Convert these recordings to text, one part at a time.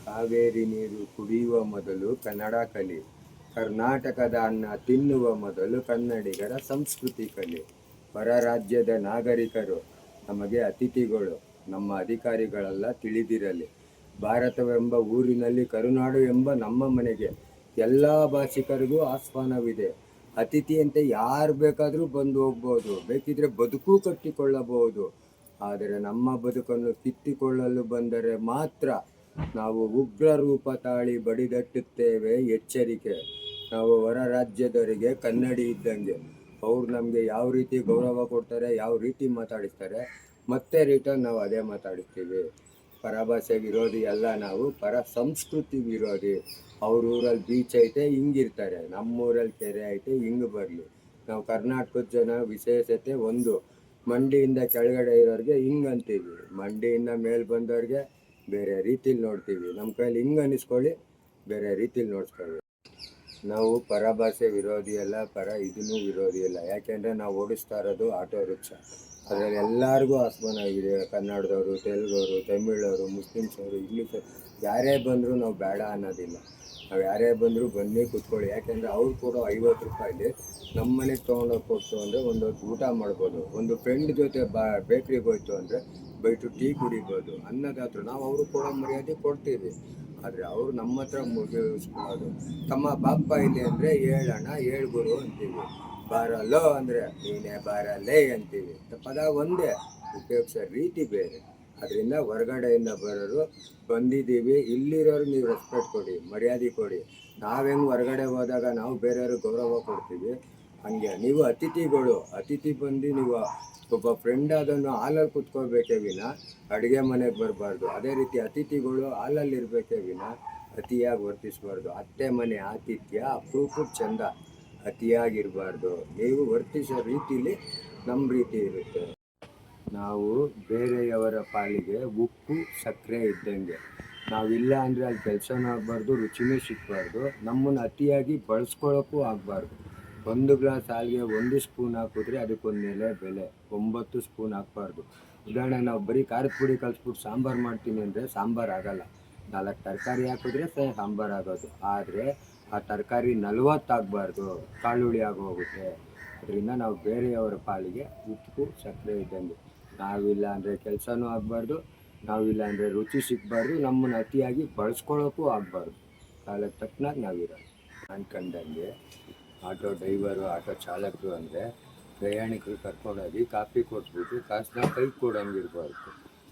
ಕಾವೇರಿ ನೀರು ಕುಡಿಯುವ ಮೊದಲು ಕನ್ನಡ ಕಲಿ. ಕರ್ನಾಟಕದ ಅನ್ನ ತಿನ್ನುವ ಮೊದಲು ಕನ್ನಡಿಗರ ಸಂಸ್ಕೃತಿ ಕಲಿ. ಹೊರ ರಾಜ್ಯದ ನಾಗರಿಕರು ನಮಗೆ ಅತಿಥಿಗಳು, ನಮ್ಮ ಅಧಿಕಾರಿಗಳೆಲ್ಲ ತಿಳಿದಿರಲಿ. ಭಾರತವೆಂಬ ಊರಿನಲ್ಲಿ ಕರುನಾಡು ಎಂಬ ನಮ್ಮ ಮನೆಗೆ ಎಲ್ಲ ಭಾಷಿಕರಿಗೂ ಆಹ್ವಾನವಿದೆ. ಅತಿಥಿಯಂತೆ ಯಾರು ಬೇಕಾದರೂ ಬಂದು ಹೋಗ್ಬೋದು, ಬೇಕಿದ್ರೆ ಬದುಕು ಕಟ್ಟಿಕೊಳ್ಳಬಹುದು. ಆದರೆ ನಮ್ಮ ಬದುಕನ್ನು ಕಿತ್ತಿಕೊಳ್ಳಲು ಬಂದರೆ ಮಾತ್ರ ನಾವು ಉಗ್ರ ರೂಪ ತಾಳಿ ಬಡಿದಟ್ಟುತ್ತೇವೆ. ಎಚ್ಚರಿಕೆ. ನಾವು ಹೊರ ರಾಜ್ಯದವರಿಗೆ ಕನ್ನಡಿ ಇದ್ದಂಗೆ. ಅವ್ರು ನಮಗೆ ಯಾವ ರೀತಿ ಗೌರವ ಕೊಡ್ತಾರೆ, ಯಾವ ರೀತಿ ಮಾತಾಡಿಸ್ತಾರೆ, ಮತ್ತೆ ರಿಟರ್ನ್ ನಾವು ಅದೇ ಮಾತಾಡಿಸ್ತೀವಿ. ಪರಭಾಷೆ ವಿರೋಧಿ ಅಲ್ಲ ನಾವು, ಪರ ಸಂಸ್ಕೃತಿ ವಿರೋಧಿ. ಅವ್ರ ಊರಲ್ಲಿ ಬೀಚ್ ಐತೆ ಹಿಂಗಿರ್ತಾರೆ, ನಮ್ಮೂರಲ್ಲಿ ಕೆರೆ ಐತೆ ಹಿಂಗೆ ಬರಲಿ. ನಾವು ಕರ್ನಾಟಕದ ಜನ ವಿಶೇಷತೆ ಒಂದು, ಮಂಡಿಯಿಂದ ಕೆಳಗಡೆ ಇರೋರಿಗೆ ಹಿಂಗೆ ಅಂತೀವಿ, ಮಂಡಿಯಿಂದ ಮೇಲೆ ಬಂದವ್ರಿಗೆ ಬೇರೆ ರೀತಿಲಿ ನೋಡ್ತೀವಿ. ನಮ್ಮ ಕೈಲಿ ಹಿಂಗೆ ಅನ್ನಿಸ್ಕೊಳ್ಳಿ, ಬೇರೆ ರೀತಿಲಿ ನೋಡ್ಸ್ಕೊಳ್ಳಿ. ನಾವು ಪರಭಾಷೆ ವಿರೋಧಿ ಅಲ್ಲ, ಇದನ್ನೂ ವಿರೋಧಿ ಅಲ್ಲ. ಯಾಕೆಂದರೆ ನಾವು ಓಡಿಸ್ತಾ ಇರೋದು ಆಟೋ ರಿಕ್ಷಾ. ಅದರಲ್ಲಿ ಎಲ್ಲರಿಗೂ ಆಹ್ವಾನ ಆಗಿದೆ. ಕನ್ನಡದವರು, ತೆಲುಗವರು, ತಮಿಳವರು, ಮುಸ್ಲಿಮ್ಸವರು, ಇಂಗ್ಲೀಷರು, ಯಾರೇ ಬಂದರೂ ನಾವು ಬೇಡ ಅನ್ನೋದಿಲ್ಲ. ನಾವು ಯಾರೇ ಬಂದರೂ ಬನ್ನಿ ಕೂತ್ಕೊಳ್ಳಿ. ಯಾಕೆಂದರೆ ಅವ್ರು ಕೊಡೋ 50 ರೂಪಾಯಿಲಿ ನಮ್ಮ ಮನೆಗೆ ತೊಗೊಂಡೋಗಿ ಕೊಡ್ತು ಅಂದರೆ ಒಂದು ಊಟ ಮಾಡ್ಬೋದು. ಒಂದು ಫ್ರೆಂಡ್ ಜೊತೆ ಬೇಕ್ರಿಗೆ ಹೋಯ್ತು ಅಂದರೆ ಬೈಟು ಟೀ ಕುಡಿಬೋದು. ಅನ್ನದಾತರು ನಾವು ಅವರು ಕೊಡೋ ಮರ್ಯಾದೆ ಕೊಡ್ತೀವಿ. ಆದರೆ ಅವರು ನಮ್ಮ ಹತ್ರ ಮುಗಿಸ್ಕೊಳ್ಳೋದು, ತಮ್ಮ ಬಾಪ್ಪ ಇಲ್ಲಿ ಅಂದರೆ ಹೇಳೋಣ ಹೇಳ್ಗುರು ಅಂತೀವಿ. ಬಾರಲ್ಲೋ ಅಂದರೆ ನೀನೇ ಬಾರಲ್ಲೇ ಅಂತೀವಿ. ಪದ ಒಂದೇ, ಉಪಯೋಗಿಸೋ ರೀತಿ ಬೇರೆ. ಅದರಿಂದ ಹೊರಗಡೆಯಿಂದ ಬರೋರು ಬಂದಿದ್ದೀವಿ, ಇಲ್ಲಿರೋರು ನೀವು ರೆಸ್ಪೆಕ್ಟ್ ಕೊಡಿ, ಮರ್ಯಾದೆ ಕೊಡಿ. ನಾವೆಂಗೆ ಹೊರಗಡೆ ಹೋದಾಗ ನಾವು ಬೇರೆಯವ್ರಿಗೆ ಗೌರವ ಕೊಡ್ತೀವಿ, ಹಂಗೆ ನೀವು ಅತಿಥಿಗಳು. ಅತಿಥಿ ಬಂದು ನೀವು ಒಬ್ಬ ಫ್ರೆಂಡ್ ಅದನ್ನು ಹಾಲಲ್ಲಿ ಕುತ್ಕೋಬೇಕೇ ವಿನ ಅಡುಗೆ ಮನೆಗೆ ಬರಬಾರ್ದು. ಅದೇ ರೀತಿ ಅತಿಥಿಗಳು ಹಾಲಲ್ಲಿ ಇರಬೇಕೇ ವಿನ ಅತಿಯಾಗಿ ವರ್ತಿಸಬಾರ್ದು. ಅತ್ತೆ ಮನೆ ಆತಿಥ್ಯ ಅಪರೂಪಕ್ಕೆ ಚಂದ, ಅತಿಯಾಗಿರಬಾರ್ದು. ನೀವು ವರ್ತಿಸೋ ರೀತಿಲಿ ನಮ್ಮ ರೀತಿ ಇರುತ್ತೆ. ನಾವು ಬೇರೆಯವರ ಪಾಲಿಗೆ ಉಪ್ಪು ಸಕ್ಕರೆ ಇದ್ದಂಗೆ. ನಾವಿಲ್ಲ ಅಂದರೆ ಅಲ್ಲಿ ಕೆಲಸನೂ ಆಗಬಾರ್ದು, ರುಚಿನೂ ಸಿಗಬಾರ್ದು, ನಮ್ಮನ್ನು ಅತಿಯಾಗಿ ಬಳಸ್ಕೊಳ್ಳೋಕ್ಕೂ ಆಗಬಾರ್ದು. 1 ಗ್ಲಾಸ್ ಹಾಲಿಗೆ 1 ಸ್ಪೂನ್ ಹಾಕಿದ್ರೆ ಅದಕ್ಕೊಂದು ಬೆಲೆ. 9 ಸ್ಪೂನ್ ಹಾಕಬಾರ್ದು. ಉದಾಹರಣೆ, ನಾವು ಬರೀ ಖಾರದ ಪುಡಿ ಕಲಿಸ್ಬಿಟ್ಟು ಸಾಂಬಾರು ಮಾಡ್ತೀನಿ ಅಂದರೆ ಸಾಂಬಾರು ಆಗೋಲ್ಲ. 4 ತರಕಾರಿ ಹಾಕಿದ್ರೆ ಸಾಂಬಾರು ಆಗೋದು. ಆದರೆ ಆ ತರಕಾರಿ 40 ಆಗಬಾರ್ದು, ಕಾಳುಳಿ ಆಗೋಗುತ್ತೆ. ಅದರಿಂದ ನಾವು ಬೇರೆಯವರ ಪಾಲಿಗೆ ಉಪ್ಪು ಸಕ್ಕರೆ ಇದ್ದಂಗೆ. ನಾವಿಲ್ಲ ಅಂದರೆ ಕೆಲಸನೂ ಆಗಬಾರ್ದು, ನಾವಿಲ್ಲ ಅಂದರೆ ರುಚಿ ಸಿಗಬಾರ್ದು, ನಮ್ಮನ್ನು ಅತಿಯಾಗಿ ಬಳಸ್ಕೊಳ್ಳೋಕ್ಕೂ ಆಗಬಾರ್ದು. ಕಾಲಕ್ಕೆ ತಕ್ಕನಾಗಿ ನಾವಿರೋದು. ಅನ್ಕೊಂಡಂಗೆ ಆಟೋ ಡ್ರೈವರು, ಆಟೋ ಚಾಲಕರು ಅಂದರೆ ಪ್ರಯಾಣಿಕರು ಕರ್ಕೊಂಡೋಗಿ ಕಾಫಿ ಕೊಟ್ಬಿಟ್ಟು ಕಾಸನ್ನ ಕೈ ಕೊಡೋಂಗಿರ್ಬಾರ್ದು,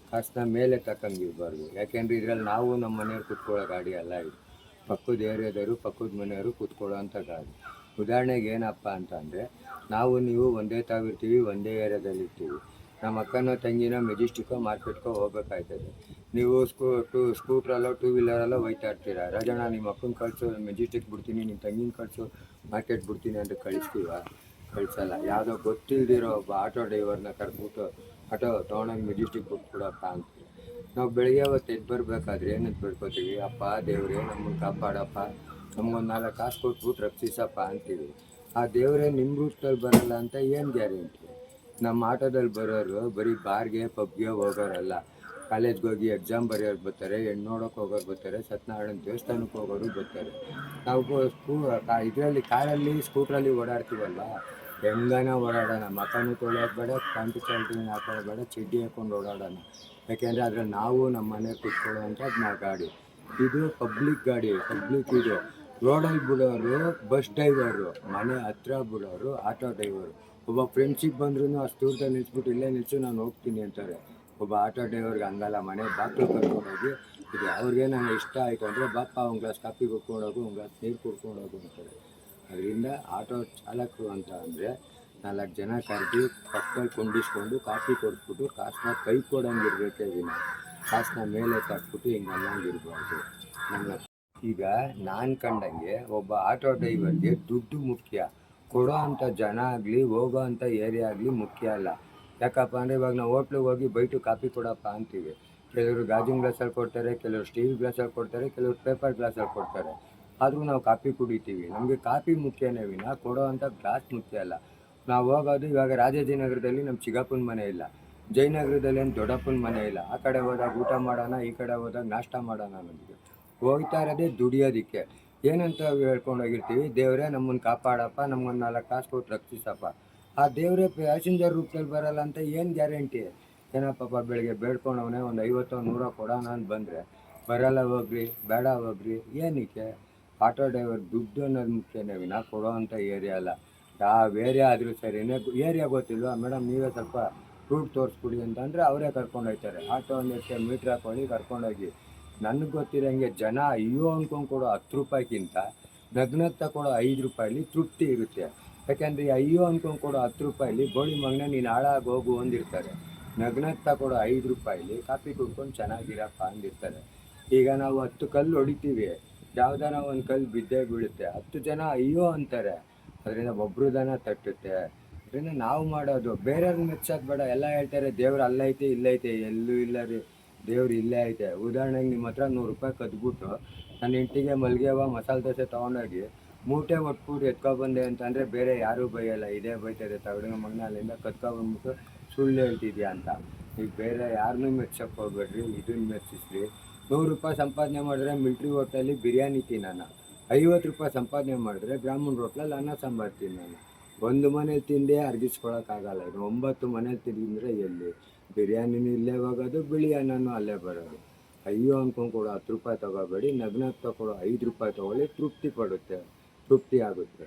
ಕಾಸನ್ನ ಮೇಲೆ ತಕ್ಕಂಗಿರ್ಬಾರ್ದು. ಯಾಕೆಂದರೆ ಇದರಲ್ಲಿ ನಾವು ನಮ್ಮ ಮನೆಯವ್ರು ಕೂತ್ಕೊಳ್ಳೋ ಗಾಡಿ ಅಲ್ಲ ಇದು. ಪಕ್ಕದ ಏರಿಯಾದವರು, ಪಕ್ಕದ ಮನೆಯವರು ಕೂತ್ಕೊಳ್ಳೋ ಅಂಥ ಗಾಡಿ. ಉದಾಹರಣೆಗೆ ಏನಪ್ಪ ಅಂತಂದರೆ, ನೀವು ಒಂದೇ ತಾವಿರ್ತೀವಿ, ಒಂದೇ ಏರಿಯಾದಲ್ಲಿ ಇರ್ತೀವಿ. ನಮ್ಮ ಅಕ್ಕನೋ ತಂಗಿನೋ ಮೆಜೆಸ್ಟಿಕ್ಕೋ ಮಾರ್ಕೆಟ್ಗೋ ಹೋಗ್ಬೇಕಾಯ್ತದೆ. ನೀವು ಸ್ಕೂಟ್ರಲ್ಲೋ 2 ವೀಲರಲ್ಲೋ ಹೋಯ್ತಾ ಇರ್ತೀರ. ರಾಜಣ್ಣ ನಿಮ್ಮ ಅಕ್ಕನ ಕಳಿಸು, ಮೆಜೆಸ್ಟಿಕ್ ಬಿಡ್ತೀನಿ, ನಿಮ್ಮ ತಂಗಿನ ಕಳಿಸು, ಮಾರ್ಕೆಟ್ ಬಿಡ್ತೀನಿ ಅಂತ ಕಳಿಸ್ತೀವ? ಕಳಿಸಲ್ಲ. ಯಾವುದೋ ಗೊತ್ತಿಲ್ದಿರೋ ಒಬ್ಬ ಆಟೋ ಡ್ರೈವರ್ನ ಕರೆದ್ಬಿಟ್ಟು ಆಟೋ ತೊಗೊಂಡೋಗಿ ಮೆಜೆಸ್ಟಿಕ್ ಬಿಟ್ಬಿಡಪ್ಪ ಅಂತೀವಿ. ನಾವು ಬೆಳಗ್ಗೆ ಹೊತ್ತು ಎದ್ದು ಬರಬೇಕಾದ್ರೆ ಏನಂತ ಬೇಡ್ಕೋತೀವಿ? ಅಪ್ಪ ದೇವರೇ ನಮ್ಮನ್ನು ಕಾಪಾಡಪ್ಪ, ನಮಗೊಂದು 4 ಕಾಸು ಕೊಟ್ಬಿಟ್ಟು ರಕ್ಷಿಸಪ್ಪ ಅಂತೀವಿ. ಆ ದೇವರೇ ನಿಮ್ಮ ರೂಟ್ನಲ್ಲಿ ಬರೋಲ್ಲ ಅಂತ ಏನು ಗ್ಯಾರಂಟಿ? ನಮ್ಮ ಆಟೋದಲ್ಲಿ ಬರೋರು ಬರೀ ಬಾರ್ಗೆ ಪಬ್ಗೆ ಹೋಗೋರಲ್ಲ. ಕಾಲೇಜ್ಗೆ ಹೋಗಿ ಎಕ್ಸಾಮ್ ಬರೆಯೋರು ಬರ್ತಾರೆ, ಹೆಣ್ಣು ನೋಡೋಕೆ ಹೋಗೋರು ಬರ್ತಾರೆ, ಸತ್ಯನಾರಾಯಣ ದೇವಸ್ಥಾನಕ್ಕೆ ಹೋಗೋರು ಬರ್ತಾರೆ. ನಾವು ಇದರಲ್ಲಿ ಕಾರಲ್ಲಿ ಸ್ಕೂಟ್ರಲ್ಲಿ ಓಡಾಡ್ತೀವಲ್ಲ, ಹೆಂಗನ ಓಡಾಡೋಣ, ಮಕ್ಕನೂ ತೊಳೆಯೋದು ಬೇಡ, ಪ್ಯಾಂಟು ಶರ್ಟಿನ ಹಾಕೋದು ಬೇಡ, ಚಡ್ಡಿ ಹಾಕ್ಕೊಂಡು ಓಡಾಡೋಣ. ಯಾಕೆಂದರೆ ಅದರಲ್ಲಿ ನಾವು ನಮ್ಮ ಮನೆ ಕೂತ್ಕೊಳ್ಳೋವಂಥದ್ದು ನಾವು ಗಾಡಿ. ಇದು ಪಬ್ಲಿಕ್ ಗಾಡಿ, ಪಬ್ಲಿಕ್ ಇದು. ರೋಡಲ್ಲಿ ಬಿಡೋರು ಬಸ್ ಡ್ರೈವರು, ಮನೆ ಹತ್ರ ಬಿಡೋರು ಆಟೋ ಡ್ರೈವರು. ಒಬ್ಬ ಫ್ರೆಂಡ್ಶಿಪ್ ಬಂದ್ರೂ ಅಷ್ಟು ದೂರದಲ್ಲಿ ನಿಲ್ಲಿಸ್ಬಿಟ್ಟು ಇಲ್ಲೇ ನಿಲ್ಲಿಸು ನಾನು ಹೋಗ್ತೀನಿ ಅಂತಾರೆ. ಒಬ್ಬ ಆಟೋ ಡ್ರೈವರ್ಗೆ ಹಂಗಲ್ಲ, ಮನೆ ಬಾಗಿಲು ಕರ್ಕೊಂಡೋಗಿ ಇದು ಅವ್ರಿಗೆ ನಾನು ಇಷ್ಟ ಆಯಿತು ಅಂದರೆ ಬಾಪ ಒಂದು ಗ್ಲಾಸ್ ಕಾಫಿ ಕುಡ್ಕೊಂಡೋಗು, ಒಂದು ಗ್ಲಾಸ್ ನೀರು ಕುಡ್ಕೊಂಡೋಗು ಅಂತಾರೆ. ಅದರಿಂದ ಆಟೋ ಚಾಲಕರು ಅಂತ ಅಂದರೆ 4 ಜನ ಕರೆದು ಪಕ್ಕದಲ್ಲಿ ಕೊಂಡಿಸ್ಕೊಂಡು ಕಾಫಿ ಕೊಟ್ಬಿಟ್ಟು ಕಾಸನ್ನ ಕೈ ಕೊಡೋಂಗಿರ್ಬೇಕೇ ವಿನ ಕಾಸನ್ನ ಮೇಲೆ ತಕ್ಬಿಟ್ಟು ಹಿಂಗೆ ಅನ್ನೋಂಗಿರ್ಬಾರ್ದು. ಈಗ ನಾನು ಕಂಡಂಗೆ ಒಬ್ಬ ಆಟೋ ಡ್ರೈವರ್ಗೆ ದುಡ್ಡು ಮುಖ್ಯ, ಕೊಡೋ ಅಂಥ ಜನ ಆಗಲಿ ಹೋಗೋ ಅಂಥ ಏರಿಯಾ ಆಗಲಿ ಮುಖ್ಯ ಅಲ್ಲ. ಯಾಕಪ್ಪ ಅಂದರೆ ಇವಾಗ ನಾವು ಹೋಟ್ಲಿಗೆ ಹೋಗಿ ಬೈಟು ಕಾಫಿ ಕೊಡಪ್ಪ ಅಂತೀವಿ. ಕೆಲವರು ಗಾಜಿನ ಗ್ಲಾಸಲ್ಲಿ ಕೊಡ್ತಾರೆ, ಕೆಲವರು ಸ್ಟೀಲ್ ಗ್ಲಾಸಲ್ಲಿ ಕೊಡ್ತಾರೆ, ಕೆಲವರು ಪೇಪರ್ ಗ್ಲಾಸಲ್ಲಿ ಕೊಡ್ತಾರೆ. ಆದರೂ ನಾವು ಕಾಫಿ ಕುಡಿತೀವಿ. ನಮಗೆ ಕಾಫಿ ಮುಖ್ಯನೇ ವಿನ ಕೊಡೋ ಅಂಥ ಗ್ಲಾಸ್ ಮುಖ್ಯ ಅಲ್ಲ. ನಾವು ಹೋಗೋದು ಇವಾಗ ರಾಜಾಜಿನಗರದಲ್ಲಿ ನಮ್ಮ ಚಿಕ್ಕಪ್ಪನ ಮನೆ ಇಲ್ಲ, ಜಯನಗರದಲ್ಲಿ ಏನು ದೊಡ್ಡಪ್ಪನ ಮನೆ ಇಲ್ಲ. ಆ ಕಡೆ ಹೋದಾಗ ಊಟ ಮಾಡೋಣ, ಈ ಕಡೆ ಹೋದಾಗ ನಾಷ್ಟ ಮಾಡೋಣ ಅನ್ನೋದು. ಹೋಗ್ತಾ ಇರೋದೇ ದುಡಿಯೋದಕ್ಕೆ. ಏನಂತ ಹೇಳ್ಕೊಂಡು ಹೋಗಿರ್ತೀವಿ, ದೇವರೇ ನಮ್ಮನ್ನು ಕಾಪಾಡಪ್ಪ, ನಮ್ಮನ್ನು 4 ಕಾಸು ಕೊಟ್ಟು ರಕ್ಷಿಸಪ್ಪ. ಆ ದೇವರೇ ಪ್ಯಾಸೆಂಜರ್ ರೂಪದಲ್ಲಿ ಬರಲ್ಲ ಅಂತ ಏನು ಗ್ಯಾರಂಟಿ? ಏನೋ ಪಾಪ ಬೆಳಗ್ಗೆ ಬೇಡ್ಕೊಂಡವನೇ ಒಂದು 50 100 ಕೊಡೋಣ ಅಂತ ಬಂದರೆ ಬರಲ್ಲ, ಹೋಗ್ರಿ ಬೇಡ ಹೋಗ್ರಿ. ಏನಕ್ಕೆ? ಆಟೋ ಡ್ರೈವರ್ ದುಡ್ಡು ಅನ್ನೋದು ಮುಖ್ಯನೇ ವಿನ ಕೊಡೋ ಅಂಥ ಏರಿಯಾ ಅಲ್ಲ. ಯಾವ ಏರಿಯಾ ಆದರೂ ಸರಿನೇ, ಏರಿಯಾ ಗೊತ್ತಿಲ್ವಾ ಮೇಡಮ್, ನೀವೇ ಸ್ವಲ್ಪ ರೂಟ್ ತೋರಿಸ್ಬಿಡಿ ಅಂತಂದರೆ ಅವರೇ ಕರ್ಕೊಂಡು ಹೋಗ್ತಾರೆ. ಆಟೋ ಒಂದಕ್ಕೆ ಮೀಟ್ರ್ ಹಾಕೊಳ್ಳಿ ಕರ್ಕೊಂಡೋಗಿ. ನನಗೆ ಗೊತ್ತಿರೋಂಗೆ ಜನ ಅಯ್ಯೋ ಅಂದ್ಕೊಂಡು ಕೊಡೋ 10 ರೂಪಾಯಿಗಿಂತ ನಗ್ನಗ್ತಾ ಕೊಡೋ 5 ರೂಪಾಯಲ್ಲಿ ತೃಪ್ತಿ ಇರುತ್ತೆ. ಯಾಕೆಂದರೆ ಅಯ್ಯೋ ಅಂದ್ಕೊಂಡು ಕೊಡೋ 10 ರೂಪಾಯಲ್ಲಿ ಗೋಳಿ ಮಗನೇ ನೀನು ಹಾಳಾಗಿ ಹೋಗು ಅಂದಿರ್ತಾರೆ. ನಗ್ನಗ್ತಾ ಕೊಡೋ 5 ರೂಪಾಯಲ್ಲಿ ಕಾಫಿ ಕುಡ್ಕೊಂಡು ಚೆನ್ನಾಗಿರಪ್ಪ ಅಂದಿರ್ತಾರೆ. ಈಗ ನಾವು 10 ಕಲ್ಲು ಹೊಡಿತೀವಿ, ಯಾವುದಾರ ಒಂದು ಕಲ್ಲು ಬಿದ್ದೇ ಬೀಳುತ್ತೆ, 10 ಜನ ಅಯ್ಯೋ ಅಂತಾರೆ, ಅದರಿಂದ ಒಬ್ಬರು ದನ ತಟ್ಟುತ್ತೆ. ಅದರಿಂದ ನಾವು ಮಾಡೋದು ಬೇರೆಯವ್ರನ್ನ ಮೆಚ್ಚೋದು ಬೇಡ. ಎಲ್ಲ ಹೇಳ್ತಾರೆ ದೇವ್ರು ಅಲ್ಲೈತೆ ಇಲ್ಲೈತೆ, ಎಲ್ಲೂ ಇಲ್ಲ ರೀ, ದೇವ್ರು ಇಲ್ಲೇ ಐತೆ. ಉದಾಹರಣೆಗೆ ನಿಮ್ಮ ಹತ್ರ 100 ರೂಪಾಯಿ ಕದ್ಬಿಟ್ಟು ನನ್ನ ಹೆಂಡ್ತಿಗೆ ಮಲ್ಲಿಗೆ ಹೂವು ಮಸಾಲೆ ದೋಸೆ ತೊಗೊಂಡೋಗಿ ಮೂಟೆ ಒಟ್ಬಿಟ್ಟು ಎತ್ಕೊಬಂದೆ ಅಂತಂದರೆ ಬೇರೆ ಯಾರೂ ಬೈಯಲ್ಲ, ಇದೇ ಬೈತಾರೆ, ತಗಡಿನ ಮಗನ ಅಲ್ಲಿಂದ ಕತ್ಕೊಬಂದ್ಬಿಟ್ಟು ಸುಳ್ಳು ಹೇಳ್ತಿದ್ಯಾ ಅಂತ. ಈಗ ಬೇರೆ ಯಾರನ್ನೂ ಮೆಚ್ಚಕ್ಕೆ ಹೋಗ್ಬೇಡ್ರಿ, ಇದನ್ನು ಮೆಚ್ಚಿಸ್ರಿ. 100 ರೂಪಾಯಿ ಸಂಪಾದನೆ ಮಾಡಿದ್ರೆ ಮಿಲ್ಟ್ರಿ ಹೋಟ್ಲಲ್ಲಿ ಬಿರಿಯಾನಿ ತಿನ್ನೋಣ, 50 ರೂಪಾಯಿ ಸಂಪಾದನೆ ಮಾಡಿದ್ರೆ ಬ್ರಾಹ್ಮಣ ಹೋಟ್ಲಲ್ಲಿ ಅನ್ನ ಸಾಂಬಾರು ತಿನ್ನೋಣ. ಒಂದು ಮನೇಲಿ ತಿಂದೇ ಅರ್ಗಿಸ್ಕೊಳಕ್ಕಾಗಲ್ಲ. ಈಗ 9 ಮನೇಲಿ ತಿಂದರೆ ಎಲ್ಲಿ? ಬಿರಿಯಾನಿನೂ ಇಲ್ಲೇ ಹೋಗೋದು, ಬಿಳಿ ಅನ್ನನೂ ಅಲ್ಲೇ ಬರೋದು. ಅಯ್ಯೋ ಅಂದ್ಕೊಂಡು ಕೊಡೋ 10 ರೂಪಾಯಿ ತೊಗೋಬೇಡಿ, ನಗ್ನಗ್ತಾ ಕೊಡೋ 5 ರೂಪಾಯಿ ತೊಗೊಳ್ಳಿ, ತೃಪ್ತಿ ಆಗುತ್ತೆ.